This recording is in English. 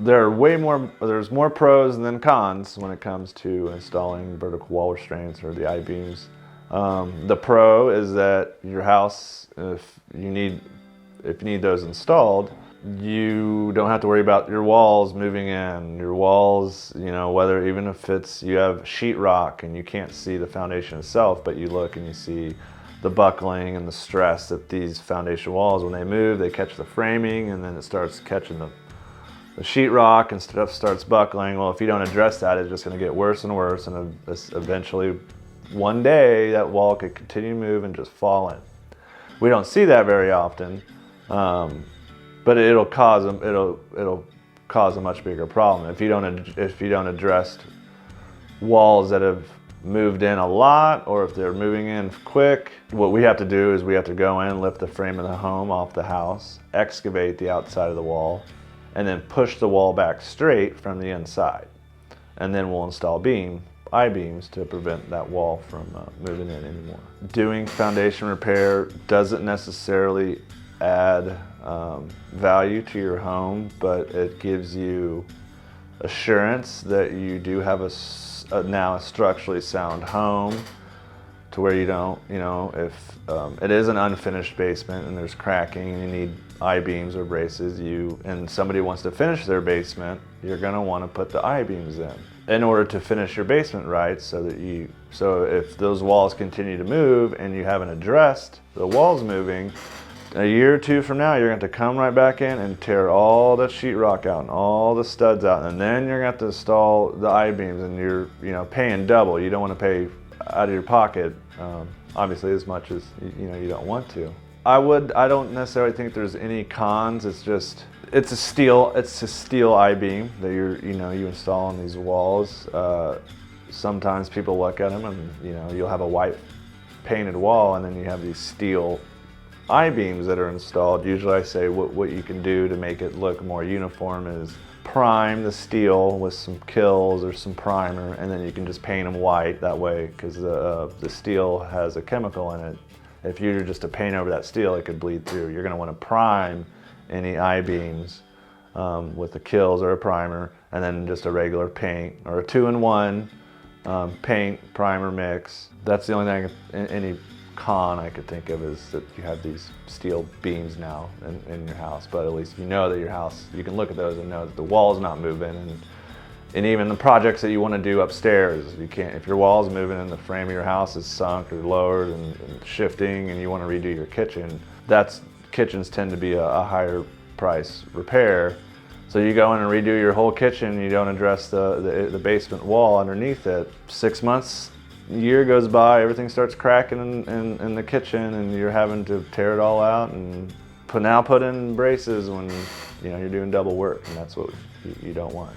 there's more pros than cons when it comes to installing vertical wall restraints or the I-beams. The pro is that your house, if you need those installed, you don't have to worry about your walls moving in. Your walls, whether even if you have sheetrock and you can't see the foundation itself, but you look and you see the buckling and the stress that these foundation walls, when they move, they catch the framing and then it starts catching the sheetrock and stuff starts buckling. Well, if you don't address that, it's just going to get worse and worse, and eventually one day that wall could continue to move and just fall in. We don't see that very often, but it'll cause a much bigger problem if you don't address walls that have moved in a lot, or if they're moving in quick. What we have to do is we have to go in, lift the frame of the home off the house, excavate the outside of the wall, and then push the wall back straight from the inside. And then we'll install I-beams to prevent that wall from moving in anymore. Doing foundation repair doesn't necessarily add value to your home, but it gives you assurance that you do have now a structurally sound home, to where you don't, if it is an unfinished basement and there's cracking and you need I-beams or braces, and somebody wants to finish their basement, you're going to want to put the I-beams in order to finish your basement right, so if those walls continue to move and you haven't addressed the walls moving, a year or two from now, you're going to have to come right back in and tear all the sheetrock out and all the studs out, and then you're going to have to install the I-beams, and you're paying double. You don't want to pay out of your pocket, obviously, as much as you don't want to. I don't necessarily think there's any cons. It's a steel I-beam that you install on these walls. Sometimes people look at them and you'll have a white painted wall, and then you have these steel I-beams that are installed. Usually I say what you can do to make it look more uniform is prime the steel with some Kills or some primer, and then you can just paint them white that way, because the steel has a chemical in it. If you were just to paint over that steel, it could bleed through. You're going to want to prime any I-beams with a Kills or a primer, and then just a regular paint or a 2-in-1 paint primer mix. That's the only thing, any con I could think of, is that you have these steel beams now in your house, but at least you know that your house, you can look at those and know that the wall's not moving, and even the projects that you want to do upstairs, you can't, if your wall's moving and the frame of your house is sunk or lowered and shifting, and you want to redo your kitchen, kitchens tend to be a higher price repair. So you go in and redo your whole kitchen, you don't address the basement wall underneath it. 6 months, a year goes by, everything starts cracking in the kitchen, and you're having to tear it all out and put in braces when you're doing double work, and that's what you don't want.